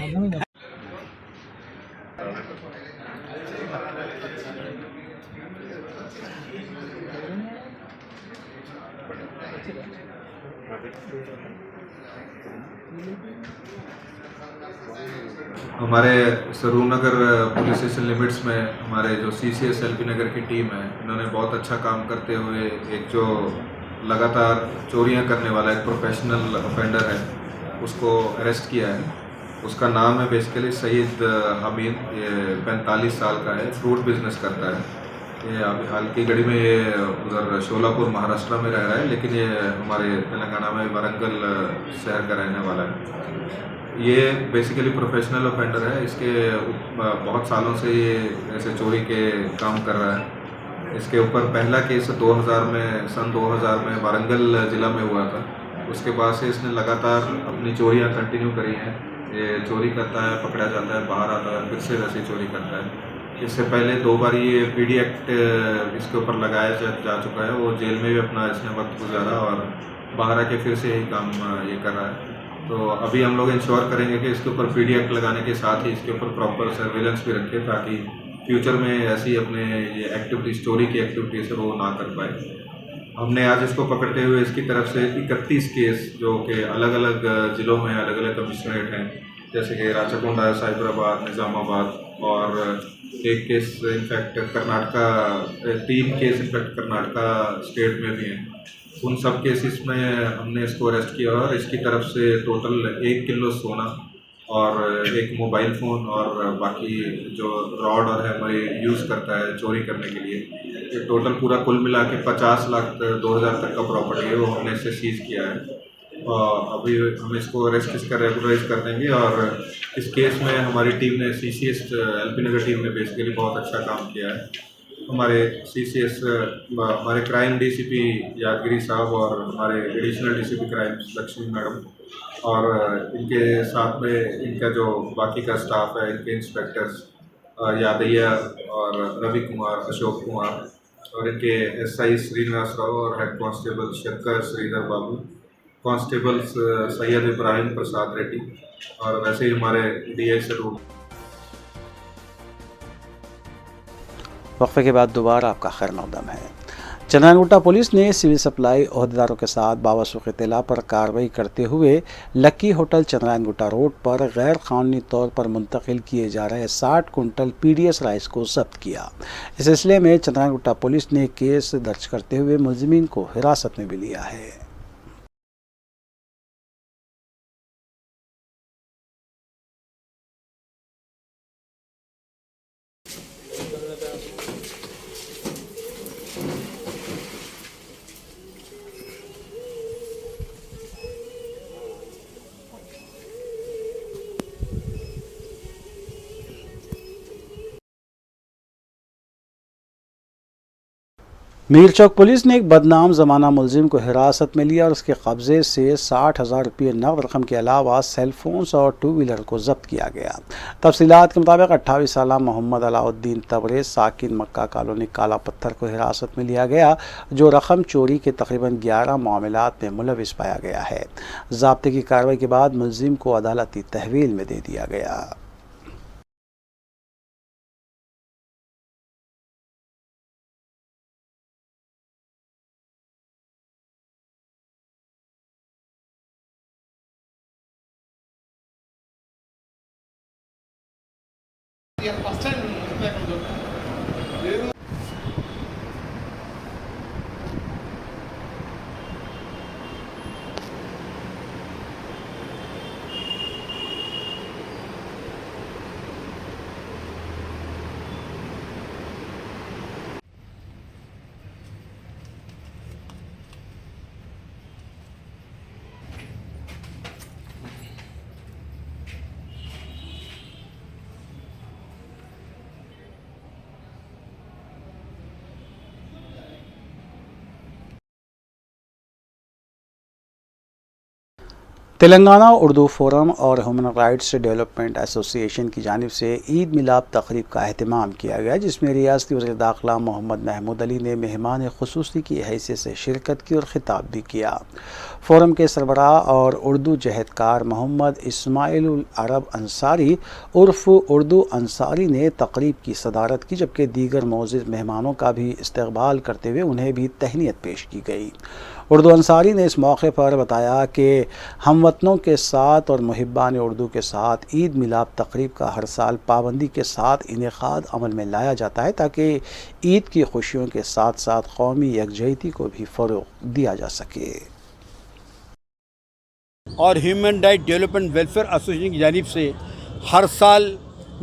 हमारे सरूर नगर पुलिस स्टेशन लिमिट्स में हमारे जो CCS एलपी नगर की टीम है, इन्होंने बहुत अच्छा काम करते हुए एक जो लगातार चोरियां करने वाला एक प्रोफेशनल ऑफेंडर है उसको अरेस्ट किया है। उसका नाम है बेसिकली सईद हमीद, ये 45 साल का है, फ्रूट बिजनेस करता है। ये अभी हाल की घड़ी में ये उधर शोलापुर महाराष्ट्र में रह रहा है, लेकिन ये हमारे तेलंगाना में वारंगल शहर का रहने वाला है। ये बेसिकली प्रोफेशनल ऑफेंडर है। इसके बहुत सालों से ये ऐसे चोरी के काम कर रहा है। इसके ऊपर पहला केस 2000 में वारंगल ज़िला में हुआ था। उसके बाद से इसने लगातार अपनी चोरियां कंटिन्यू करी हैं। ये चोरी करता है, पकड़ा जाता है, बाहर आता है, फिर से वैसे चोरी करता है। इससे पहले 2 बार ये PD एक्ट इसके ऊपर लगाया जा चुका है। वो जेल में भी अपना इसने वक्त गुजारा और बाहर आके फिर से यही काम ये कर रहा है। तो अभी हम लोग इंश्योर करेंगे कि इसके ऊपर PD एक्ट लगाने के साथ ही इसके ऊपर प्रॉपर सर्वेलेंस भी रखें, ताकि फ्यूचर में ऐसी अपने ये एक्टिविटीज, चोरी की एक्टिविटीज है वो ना कर पाए। हमने आज इसको पकड़ते हुए इसकी तरफ से 31 केस जो कि अलग अलग ज़िलों में अलग अलग कमिश्नरेट हैं, जैसे कि राचकोंडा, साइबराबाद, निज़ामाबाद, और एक case in fact Karnataka, 3 case in fact Karnataka state में भी हैं। उन सब केसेस में हमने इसको अरेस्ट किया और इसकी तरफ से टोटल 1 किलो सोना और एक मोबाइल फ़ोन और बाकी जो रॉड और हैमर यूज़ करता है चोरी करने के लिए, ये टोटल पूरा कुल मिला के 50,02,000 तक का प्रॉपर्टी है वो हमने इससे सीज़ किया है। और अभी हम इसको अरेस्ट इसका रेगुलराइज कर देंगे। और इस केस में हमारी टीम ने, CCS एलपी नगर टीम ने बेसिकली बहुत अच्छा काम किया है। हमारे CCS हमारे क्राइम DCP यादगिरी साहब और हमारे additional DCP crime Lakshmi madam और इनके साथ में इनका जो बाकी का स्टाफ है, इनके इंस्पेक्टर्स यादయ్య और रवि कुमार, अशोक कुमार और इनके SI श्रीनिवास राव और हेड कांस्टेबल शक्कर श्रीधर बाबू, कांस्टेबल्स सैयद इब्राहिम प्रसाद रेड्डी और वैसे ही हमारे DI सरूर। वक्फे के बाद दोबारा आपका खैर मकदम है। चंद्रायनगुट्टा पुलिस ने सिविल सप्लाई अहदेदारों के साथ बावसूख इत्तला पर कार्रवाई करते हुए लक्की होटल चंद्रायनगुट्टा रोड पर गैर कानूनी तौर पर मुंतकिल किए जा रहे 60 कुंटल PDS राइस को जब्त किया। इस सिलसिले में चंद्रायनगुट्टा पुलिस ने केस दर्ज करते हुए मुलजिमीन को हिरासत में भी लिया है। मीर चौक पुलिस ने एक बदनाम जमाना मुलजिम को हिरासत में लिया और उसके कब्जे से 60,000 रुपये नकद रकम के अलावा सेलफोन्स और 2 व्हीलर को जब्त किया गया। तफसीलात के मुताबिक 28 साला मोहम्मद अलाउद्दीन तबरेज साकिन मक्का कॉलोनी काला पत्थर को हिरासत में लिया गया, जो रकम चोरी के तकरीबन 11 मामलात में मुलविस पाया गया है। ज़ाब्ते की कार्रवाई के बाद मुलजिम को अदालती तहवील में दे दिया गया। तेलंगाना उर्दू फोरम और ह्यूमन राइट्स डेवलपमेंट एसोसिएशन की जानिब से ईद मिलाद तकरीब का अहतमाम किया गया, जिसमें रियासती वज़ीर दाखिला मोहम्मद महमूद अली ने मेहमान खुसूसी की हैसियत से शिरकत की और खिताब भी किया। फोरम के सरबराह और उर्दू जहदकार मोहम्मद इस्माइल अरब अंसारी उर्फ उर्दू अंसारी ने तकरीब की सदारत की, जबकि दीगर मौजूद मेहमानों का भी इस्तकबाल करते हुए उन्हें भी तहनीत पेश की गई। उर्दू अंसारी ने इस मौके पर बताया कि हमवतनों के साथ और मुहिब्बान उर्दू के साथ ईद मिलाद तकरीब का हर साल पाबंदी के साथ इनेकाद अमल में लाया जाता है, ताकि ईद की खुशियों के साथ साथ कौमी यकजहती को भी फ़रोग़ दिया जा सके। और human right development welfare association की जानिब से हर साल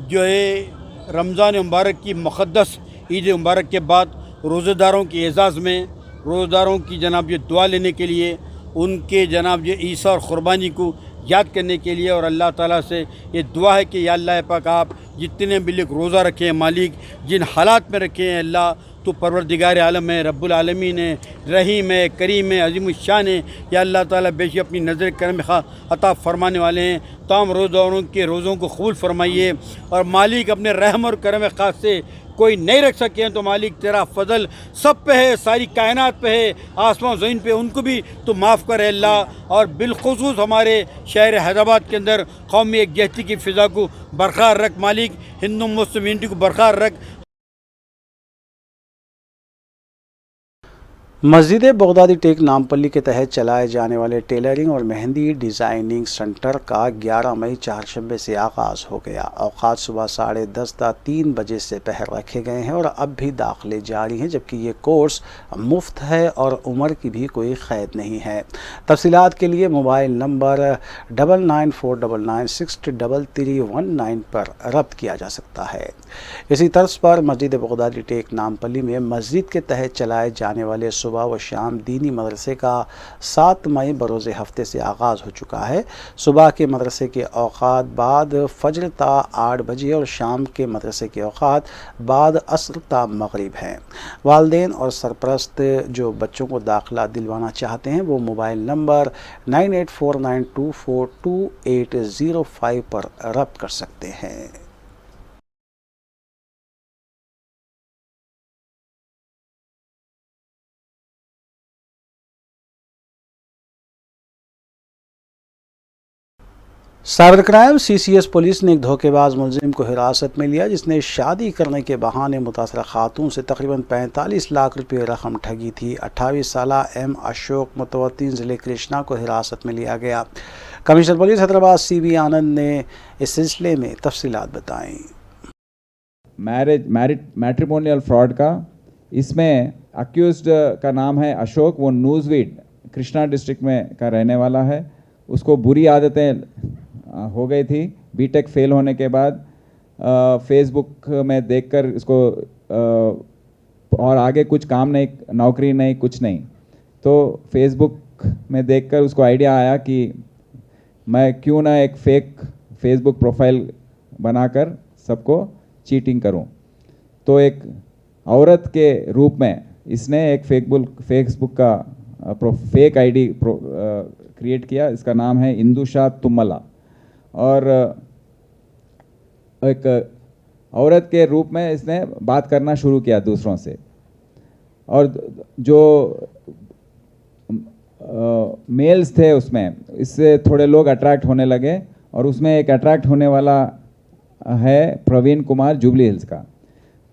जो है रमज़ान मुबारक की मुक़द्दस ईद मुबारक के बाद रोज़ेदारों के एज़ाज़ में रोज़ेदारों की जनाब ये दुआ लेने के लिए, उनके जनाब ये ईसा और क़ुरबानी को याद करने के लिए और अल्लाह ताला से ये दुआ है कि या अल्लाह पाक आप जितने भी लोग रोज़ा रखे हैं मालिक, जिन हालात में रखे हैं अल्लाह, तो परवरदिगार आलम है, रब्बुल आलमीन है, रहीम है, करीम है, अज़ीमुश्शान है। या अल्लाह ताला बेशक अपनी नज़र करम अता फ़रमाने वाले हैं। तमाम रोज़ादारों के रोज़ों को कबूल फरमाइए और मालिक अपने रहम और करम ख़ास से कोई नहीं रख सके हैं तो मालिक तेरा फ़ज़ल सब पे है, सारी कायनात पे है, आसमान ज़मीन पे, उनको भी तो माफ़ करे अल्लाह। और बिलखुसूस हमारे शहर हैदराबाद के अंदर कौमी यकजहती की फ़िज़ा को बरक़रार रख मालिक, हिंदू मुस्लिम यूनिटी को बरक़रार रख। मस्जिद बगदादी टेक नामपल्ली के तहत चलाए जाने वाले टेलरिंग और मेहंदी डिज़ाइनिंग सेंटर का 11 मई चारशंबे से आगाज़ हो गया। औकात सुबह 10:30 ता 3 बजे से पहल रखे गए हैं और अब भी दाखिले जारी हैं, जबकि ये कोर्स मुफ्त है और उम्र की भी कोई क़ैद नहीं है। तफसीलात के लिए मोबाइल नंबर 9949963319 पर रब्त किया जा सकता है। इसी तर्ज पर मस्जिद बगदादी टेक नामपल्ली में मस्जिद के तहत चलाए जाने वाले सुबह व शाम दीनी मदरसे का 7 मई बरोज़ हफ्ते से आगाज़ हो चुका है। सुबह के मदरसे के औकात बाद फजर ता 8 बजे और शाम के मदरसे के औकात बाद असर ता मगरिब हैं। वालिदैन और सरपरस्त जो बच्चों को दाखिला दिलवाना चाहते हैं वो मोबाइल नंबर 9849242805 पर रब्त कर सकते हैं। साइबर क्राइम CCS पुलिस ने एक धोखेबाज मुलजिम को हिरासत में लिया, जिसने शादी करने के बहाने मुतासरा खातून से तकरीबन 45 लाख रुपये रकम ठगी थी। 28 साला M अशोक मुतवत्तिन ज़िले कृष्णा को हिरासत में लिया गया। कमिश्नर पुलिस हैदराबाद CB आनंद ने इस सिलसिले में तफसीलात बताई। मैट्रिमोनियल फ्रॉड का इसमें अक्यूज्ड का नाम है अशोक, वो न्यूज़वीड कृष्णा डिस्ट्रिक्ट में का रहने वाला है। उसको बुरी आदतें हो गई थी बीटेक फेल होने के बाद। फेसबुक में देखकर इसको और आगे कुछ काम नहीं, नौकरी नहीं, कुछ नहीं, तो फेसबुक में देखकर उसको आइडिया आया कि मैं क्यों ना एक फेक फेसबुक प्रोफाइल बनाकर सबको चीटिंग करूं। तो एक औरत के रूप में इसने एक फेसबुक का फेक आईडी क्रिएट किया। इसका नाम है इंदुशा तुम्मला और एक औरत के रूप में इसने बात करना शुरू किया दूसरों से। और जो मेल्स थे उसमें, इससे थोड़े लोग अट्रैक्ट होने लगे और उसमें एक अट्रैक्ट होने वाला है प्रवीण कुमार जुबली हिल्स का।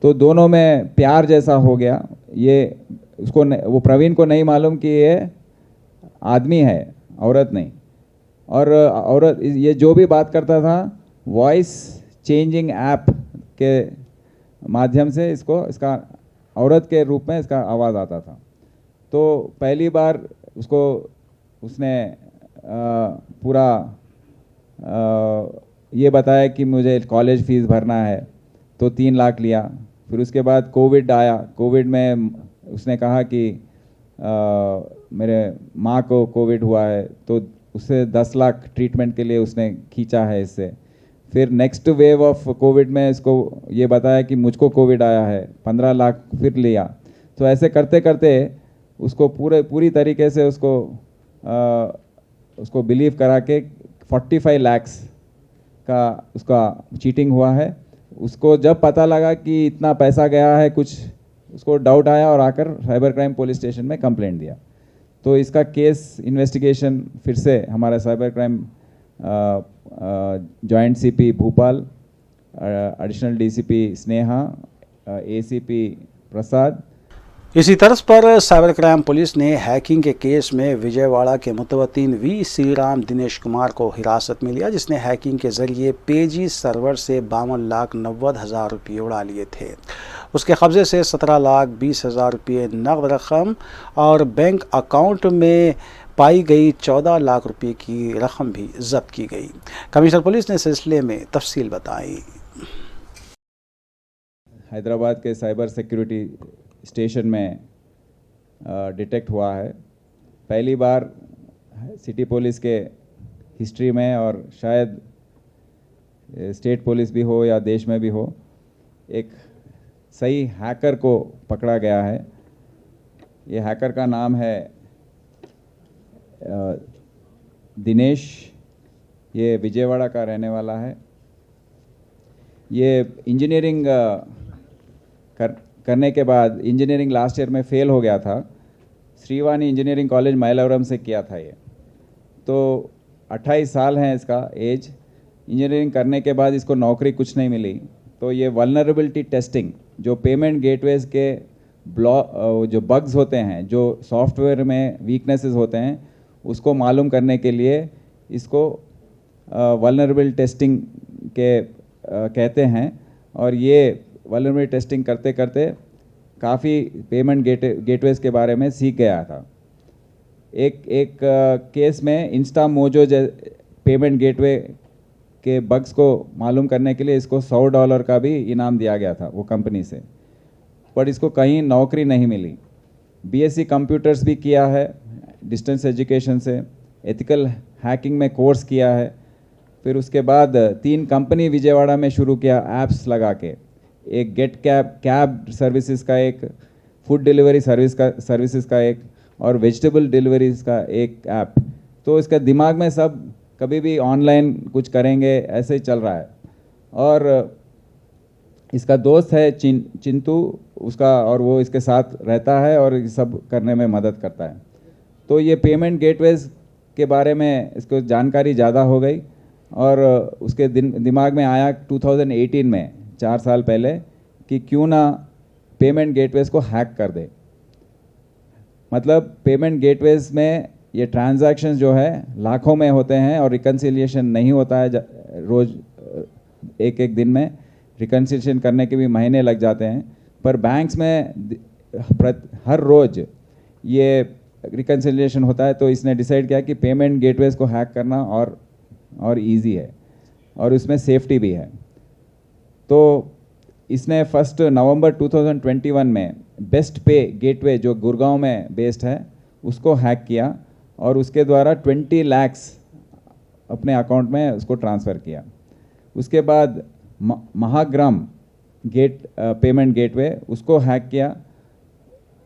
तो दोनों में प्यार जैसा हो गया। ये उसको वो प्रवीण को नहीं मालूम कि ये आदमी है, औरत नहीं। और औरत ये जो भी बात करता था वॉइस चेंजिंग ऐप के माध्यम से इसका औरत के रूप में इसका आवाज़ आता था। तो पहली बार उसने पूरा ये बताया कि मुझे कॉलेज फीस भरना है, तो 3 लाख लिया। फिर उसके बाद कोविड आया। कोविड में उसने कहा कि मेरे माँ को कोविड हुआ है, तो उससे 10 लाख ट्रीटमेंट के लिए उसने खींचा है इससे। फिर नेक्स्ट वेव ऑफ कोविड में इसको ये बताया कि मुझको कोविड आया है, 15 लाख फिर लिया। तो ऐसे करते करते उसको पूरी तरीके से उसको उसको बिलीव करा के 45 लाख्स का उसका चीटिंग हुआ है। उसको जब पता लगा कि इतना पैसा गया है, कुछ उसको डाउट आया और आकर साइबर क्राइम पुलिस स्टेशन में कंप्लेंट दिया। तो इसका केस इन्वेस्टिगेशन फिर से हमारा cyber crime joint CP Bhopal, additional DCP Sneha, ACP Prasad. इसी तर्ज पर साइबर क्राइम पुलिस ने हैकिंग के केस में विजयवाड़ा के मुतवत्तिन वी श्रीराम दिनेश कुमार को हिरासत में लिया, जिसने हैकिंग के जरिए पेजी सर्वर से 52,90,000 रुपये उड़ा लिए थे। उसके कब्जे से 17,20,000 रुपये नकद रकम और बैंक अकाउंट में पाई गई 14 लाख रुपये की रकम भी जब्त की गई। कमिश्नर पुलिस ने सिलसिले में तफसील बताई। हैदराबाद के साइबर सिक्योरिटी स्टेशन में डिटेक्ट हुआ है। पहली बार सिटी पुलिस के हिस्ट्री में, और शायद स्टेट पुलिस भी हो या देश में भी हो, एक सही हैकर को पकड़ा गया है। ये हैकर का नाम है दिनेश, ये विजयवाड़ा का रहने वाला है। ये इंजीनियरिंग करने के बाद, इंजीनियरिंग लास्ट ईयर में फेल हो गया था। श्रीवाणी इंजीनियरिंग कॉलेज माइलावरम से किया था ये। तो 28 साल हैं इसका एज। इंजीनियरिंग करने के बाद इसको नौकरी कुछ नहीं मिली, तो ये वल्नरेबिलिटी टेस्टिंग, जो पेमेंट गेटवेज के जो बग्स होते हैं, जो सॉफ्टवेयर में वीकनेसेस होते हैं, उसको मालूम करने के लिए इसको वल्नरेबिलिटी टेस्टिंग के कहते हैं। और ये वल्नरेबिलिटी टेस्टिंग करते करते काफ़ी पेमेंट गेटवेज के बारे में सीख गया था। एक केस में इंस्टा मोजो पेमेंट गेटवे के बग्स को मालूम करने के लिए इसको $100 का भी इनाम दिया गया था वो कंपनी से, पर इसको कहीं नौकरी नहीं मिली। बीएससी कंप्यूटर्स भी किया है डिस्टेंस एजुकेशन से, एथिकल हैकिंग में कोर्स किया है। फिर उसके बाद 3 कंपनी विजयवाड़ा में शुरू किया ऐप्स लगा के, एक गेट कैब सर्विसेज का, एक फूड डिलीवरी सर्विसेज का एक, और वेजिटेबल डिलीवरीज का एक ऐप। तो इसका दिमाग में सब कभी भी ऑनलाइन कुछ करेंगे ऐसे ही चल रहा है। और इसका दोस्त है चिंटू उसका, और वो इसके साथ रहता है और ये सब करने में मदद करता है। तो ये पेमेंट गेटवेज के बारे में इसको जानकारी ज़्यादा हो गई, और उसके दिमाग में आया 2018 में, 4 साल पहले, कि क्यों ना पेमेंट गेटवेज को हैक कर दे। मतलब पेमेंट गेटवेज में ये ट्रांजैक्शंस जो है लाखों में होते हैं और रिकन्सिलिएशन नहीं होता है रोज़, एक दिन में रिकन्सिलिएशन करने के भी महीने लग जाते हैं। पर बैंक्स में हर रोज़ ये रिकन्सिलिएशन होता है। तो इसने डिसाइड किया कि पेमेंट गेटवेज को हैक करना और इजी है, और उसमें सेफ्टी भी है। तो इसने 1 नवंबर 2021 में बेस्ट पे गेटवे, जो गुड़गांव में बेस्ड है, उसको हैक किया और उसके द्वारा 20 लाख अपने अकाउंट में उसको ट्रांसफ़र किया। उसके बाद महाग्राम पेमेंट गेटवे, उसको हैक किया।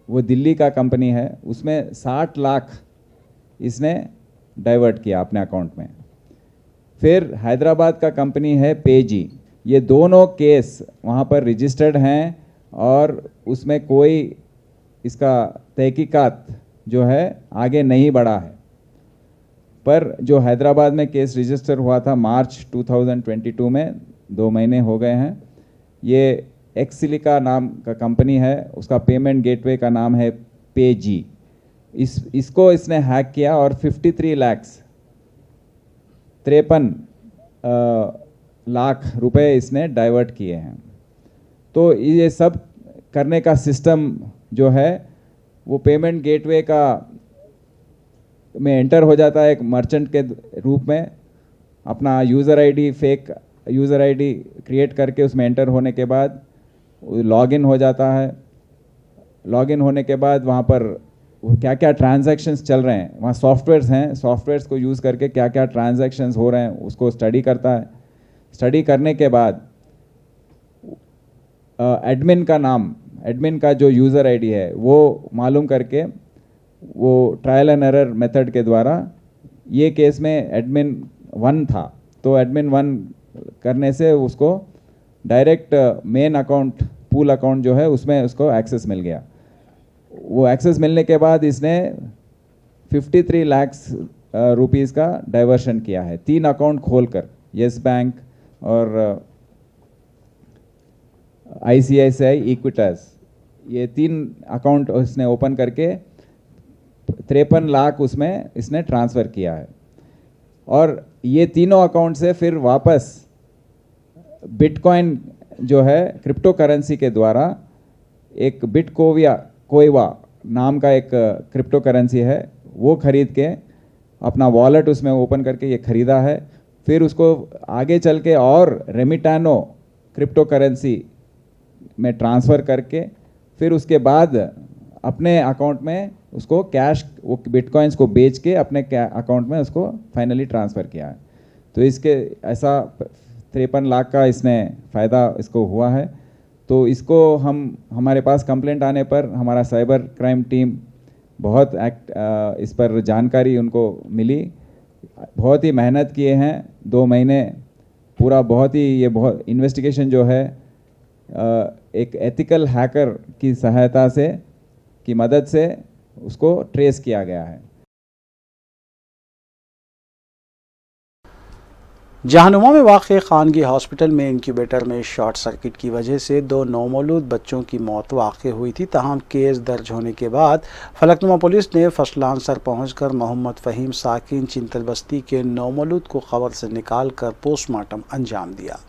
वो दिल्ली का कंपनी है, उसमें 60 लाख इसने डाइवर्ट किया अपने अकाउंट में। फिर हैदराबाद का कंपनी है पेजी, ये दोनों केस वहाँ पर रजिस्टर्ड हैं और उसमें कोई इसका तहकीकात जो है आगे नहीं बढ़ा है। पर जो हैदराबाद में केस रजिस्टर हुआ था मार्च 2022 में, 2 महीने हो गए हैं। ये एक्सिलिका नाम का कंपनी है, उसका पेमेंट गेटवे का नाम है पेजी। इसको इसने हैक किया और 53 लाख रुपए इसने डाइवर्ट किए हैं। तो ये सब करने का सिस्टम जो है वो पेमेंट गेटवे का में एंटर हो जाता है एक मर्चेंट के रूप में, अपना user ID, fake user ID create करके उसमें एंटर होने के बाद लॉगिन हो जाता है। लॉगिन होने के बाद वहाँ पर क्या क्या ट्रांजैक्शंस चल रहे हैं, वहाँ सॉफ्टवेयर्स हैं, सॉफ्टवेयर्स को यूज़ करके क्या क्या ट्रांजैक्शंस हो रहे हैं उसको स्टडी करता है। स्टडी करने के बाद एडमिन का जो यूज़र आईडी है वो मालूम करके वो ट्रायल एंड एरर मेथड के द्वारा ये केस में एडमिन 1 था, तो एडमिन 1 करने से उसको direct main account pool account जो है उसमें उसको एक्सेस मिल गया। वो एक्सेस मिलने के बाद इसने 53 लाख रुपीस का डाइवर्शन किया है 3 अकाउंट खोलकर, येस बैंक और ICICI इक्विटास, ये 3 अकाउंट उसने ओपन करके 53 लाख उसमें इसने ट्रांसफ़र किया है। और ये तीनों अकाउंट से फिर वापस बिटकॉइन जो है क्रिप्टो करेंसी के द्वारा एक कोइवा नाम का एक क्रिप्टो करेंसी है, वो खरीद के अपना वॉलेट उसमें ओपन करके ये खरीदा है। फिर उसको आगे चल के और रेमिटानो क्रिप्टो करेंसी में ट्रांसफ़र करके फिर उसके बाद अपने अकाउंट में उसको कैश वो बिटकॉइंस को बेच के अपने अकाउंट में उसको फाइनली ट्रांसफ़र किया है। तो इसके ऐसा 53 लाख का इसने फ़ायदा इसको हुआ है। तो इसको हमारे पास कंप्लेंट आने पर हमारा साइबर क्राइम टीम बहुत इस पर जानकारी उनको मिली, बहुत ही मेहनत किए हैं 2 महीने पूरा, बहुत इन्वेस्टिगेशन जो है एक एथिकल हैकर की सहायता से की मदद से उसको ट्रेस किया गया है। जहानुमा में वाक़ खानगी हॉस्पिटल में इंक्यूबेटर में शॉर्ट सर्किट की वजह से 2 नौमौलूद बच्चों की मौत वाक़ हुई थी। तहम केस दर्ज होने के बाद फलकनुमा पुलिस ने फर्स्ट लांसर पहुंचकर मोहम्मद फ़हीम साकिन चिंतल बस्ती के नौमौलूद को क़ब्र से निकाल कर पोस्टमार्टम अंजाम दिया।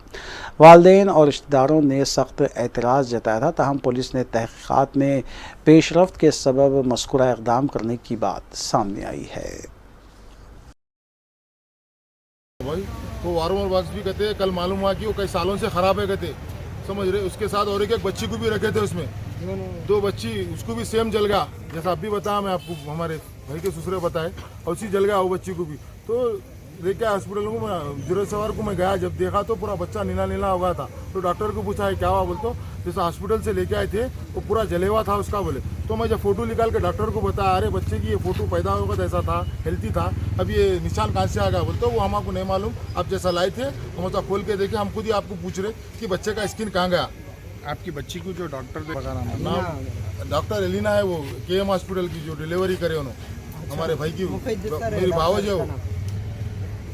वालिदैन और रिश्तेदारों ने सख्त एतराज़ जताया था। तहम पुलिस ने तहक़ीक़ात में पेशरफ्त के सबब मज़कूरा इक़दाम करने की बात सामने आई है। भाई वो वारंवार बात भी कहते हैं, कल मालूम हुआ कि वो कई सालों से ख़राब है कहते, समझ रहे। उसके साथ और एक बच्ची को भी रखे थे उसमें, 2 बच्ची, उसको भी सेम जल गया जैसा अभी बताया मैं आपको, हमारे भाई के ससुरे बताए, और उसी जल गया वो बच्ची को भी। तो लेके हॉस्पिटल को मैं 0 सवार को मैं गया, जब देखा तो पूरा बच्चा नीला नीला हो गया था। तो डॉक्टर को पूछा है क्या हुआ, बोलते जैसे हॉस्पिटल से लेके आए थे वो पूरा जले हुआ था उसका, बोले। तो मैं जब फोटो निकाल के डॉक्टर को बताया, अरे बच्चे की ये फोटो पैदा होगा तो ऐसा था, हेल्थी था, अब ये निशान कहाँ से आ गया, बोलते वो हमको नहीं मालूम, आप जैसा लाए थे हम ऐसा खोल के देखे, हम खुद ही आपको पूछ रहे कि बच्चे का स्किन कहाँ गया। आपकी बच्ची को जो डॉक्टर नाम डॉक्टर एलिना है, वो KM हॉस्पिटल की जो डिलीवरी करे उन्होंने, हमारे भाई की मेरी भावज है वो।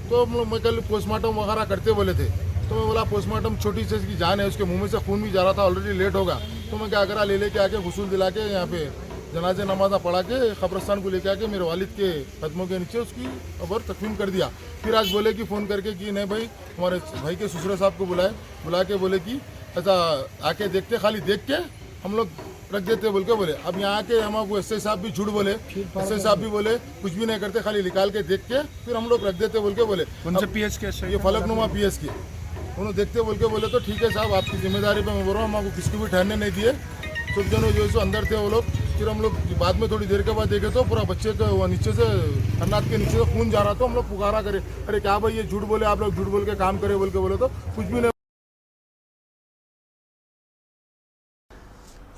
तो मैं कल पोस्टमार्टम वगैरह करते बोले थे, तो मैं बोला पोस्टमार्टम छोटी सी की जान है, उसके मुंह में से खून भी जा रहा था, ऑलरेडी लेट होगा। तो मैं क्या करा, लेके आके गुसूल दिला के यहाँ पे जनाजे नमाजा पढ़ा के कब्रस्तान को लेके आके मेरे वालिद के कदमों के नीचे उसकी कब्र तकसीम कर दिया। फिर आज बोले कि फ़ोन करके कि नहीं भाई, हमारे भाई के ससुरे साहब को बुला के बोले कि ऐसा आके देखते, खाली देख के हम लोग रख देते बोल के बोले। अब यहाँ के हमको SI साहब भी झूठ बोले, SI साहब भी बोले कुछ भी नहीं करते, खाली निकाल के देख के फिर हम लोग रख देते बोल के बोले। PS के ये फलकनुमा PS की उन्होंने देखते बोल के बोले। तो ठीक है साहब, आपकी जिम्मेदारी पे मैं बोल रहा हूँ, हमको किसी को भी ठहरने नहीं दिए। सब जनों जो है अंदर थे वो लोग। फिर हम लोग बाद में थोड़ी देर के बाद देखे तो पूरा बच्चे का नीचे से अन्नात के नीचे से खून जा रहा था। हम लोग पुकारा करे, अरे क्या भाई ये झूठ बोले, आप लोग झूठ बोल के काम करे बोल के बोले, तो कुछ भी नहीं।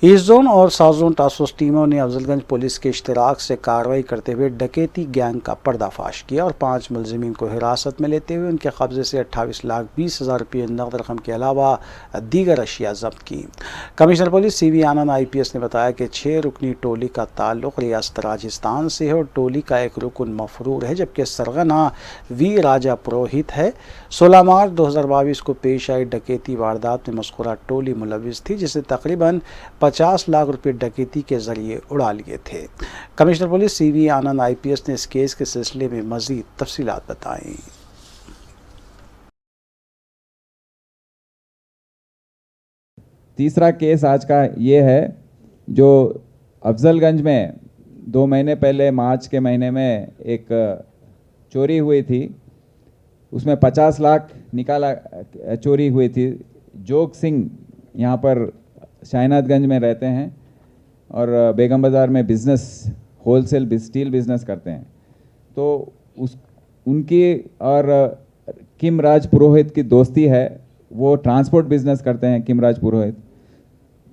ईस्ट जोन और साउथ जोन टास्क फोर्स टीमों ने अफजलगंज पुलिस के इश्तराक से कार्रवाई करते हुए डकैती गैंग का पर्दाफाश किया और 5 मुलजिमीन को हिरासत में लेते हुए उनके कब्जे से 28,20,000 रुपये नकद रकम के अलावा दीगर अशिया जब्त की। कमिश्नर पुलिस CV आनंद IPS ने बताया कि 6 रुकनी टोली का ताल्लुक रियासत राजस्थान से है और टोली का एक रुकन मफरूर है, जबकि सरगना V राजा पुरोहित है। 16 मार्च 2022 को पेश आई डकैती वारदात में मज़कूरा टोली मुलविस थी, जिसे तकरीबन 50 लाख रुपए डकैती के जरिए उड़ा लिए थे। कमिश्नर पुलिस CV आनंद IPS ने इस केस के सिलसिले में मजीद तफसीलात बताई। तीसरा केस आज का ये है, जो अफजलगंज में 2 महीने पहले मार्च के महीने में एक चोरी हुई थी, उसमें 50 लाख निकाला चोरी हुई थी। जोग सिंह यहाँ पर शाहनादगंज में रहते हैं और बेगम बाज़ार में बिज़नेस होलसेल स्टील बिज़नेस करते हैं। तो उनकी और किमराज पुरोहित की दोस्ती है, वो ट्रांसपोर्ट बिज़नेस करते हैं किमराज पुरोहित।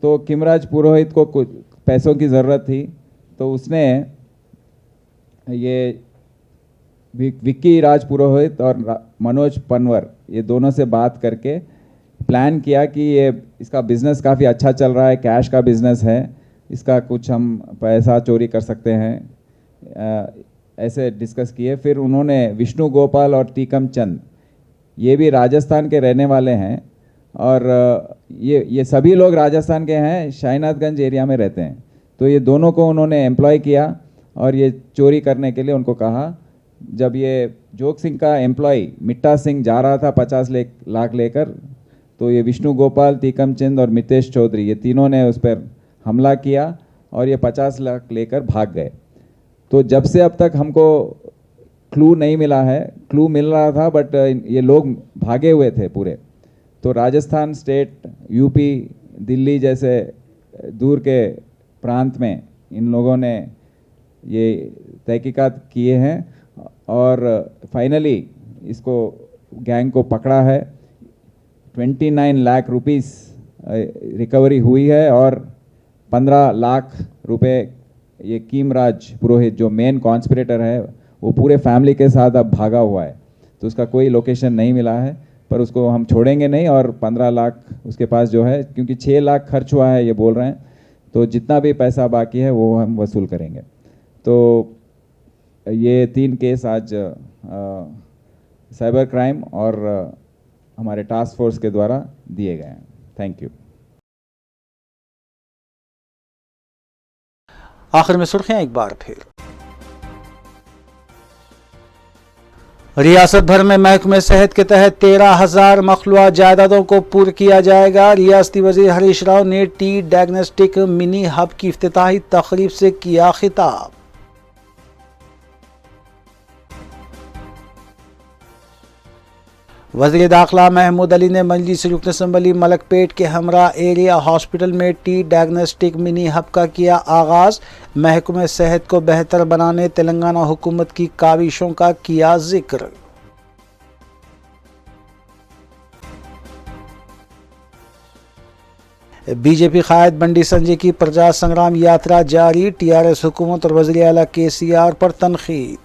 तो किमराज पुरोहित को कुछ पैसों की ज़रूरत थी, तो उसने ये विक्की राज पुरोहित और मनोज पनवर, ये दोनों से बात करके प्लान किया कि ये इसका बिज़नेस काफ़ी अच्छा चल रहा है, कैश का बिज़नेस है, इसका कुछ हम पैसा चोरी कर सकते हैं, ऐसे डिस्कस किए। फिर उन्होंने विष्णु गोपाल और टीकम चंद, ये भी राजस्थान के रहने वाले हैं और ये सभी लोग राजस्थान के हैं, शाहीनाथगंज एरिया में रहते हैं। तो ये दोनों को उन्होंने एम्प्लॉय किया और ये चोरी करने के लिए उनको कहा। जब ये जोग सिंह का एम्प्लॉय मिट्टा सिंह जा रहा था 50 लाख लेकर, तो ये विष्णु गोपाल, टीकम चंद और मितेश चौधरी, ये तीनों ने उस पर हमला किया और ये 50 लाख लेकर भाग गए। तो जब से अब तक हमको क्लू नहीं मिला है, क्लू मिल रहा था बट ये लोग भागे हुए थे पूरे। तो राजस्थान स्टेट, यूपी, दिल्ली जैसे दूर के प्रांत में इन लोगों ने ये तहकीकात किए हैं और फाइनली इसको गैंग को पकड़ा है। 29 लाख रुपीस रिकवरी हुई है और 15 लाख रुपए ये कीमराज पुरोहित जो मेन कॉन्स्पिरेटर है वो पूरे फैमिली के साथ अब भागा हुआ है। तो उसका कोई लोकेशन नहीं मिला है, पर उसको हम छोड़ेंगे नहीं और 15 लाख उसके पास जो है, क्योंकि 6 लाख खर्च हुआ है ये बोल रहे हैं, तो जितना भी पैसा बाकी है वो हम वसूल करेंगे। तो ये 3 केस आज साइबर क्राइम और हमारे टास्क फोर्स के द्वारा दिए गए हैं। Thank you. आखिर में सुर्खियां एक बार फिर। रियासत भर में महकमे सेहत के तहत 13,000 मखलूआ जायदादों को पूर्ण किया जाएगा। रियासती वजीर हरीश राव ने टी डायग्नोस्टिक मिनी हब की इफ्तिताही तकरीब से किया खिताब। वज़ीर दाखिला महमूद अली ने मजलिस रुकन असम्बली मलकपेट के हमरा एरिया हॉस्पिटल में टी डायग्नोस्टिक मिनी हब का किया आगाज़। महकमे सेहत को बेहतर बनाने तेलंगाना हुकूमत की काविशों का किया जिक्र। बीजेपी कायद बंडी संजय की प्रजा संग्राम यात्रा जारी। टीआरएस हुकूमत और वज़ीर आला केसीआर पर तनकीद।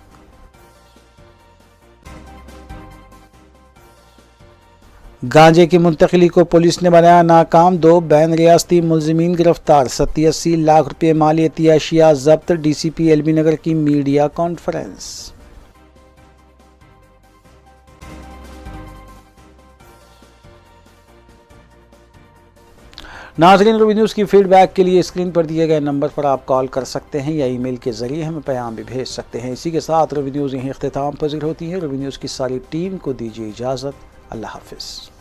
गांजे की मुंतकिली को पुलिस ने बनाया नाकाम। 2 बैन रियासती मुलजिमीन गिरफ्तार। 87 लाख रुपये मालियती अशिया जब्त। डीसीपी एलबी नगर की मीडिया कॉन्फ्रेंस। नाज़रीन, रवि न्यूज़ की फीडबैक के लिए स्क्रीन पर दिए गए नंबर पर आप कॉल कर सकते हैं या ईमेल के जरिए हमें पैगाम भी भेज सकते हैं। इसी के साथ रवि न्यूज़ यहीं इख्तिताम पज़ीर होती है। रवि न्यूज़ की सारी टीम को दीजिए इजाज़त। अल्लाह हाफ़िज़।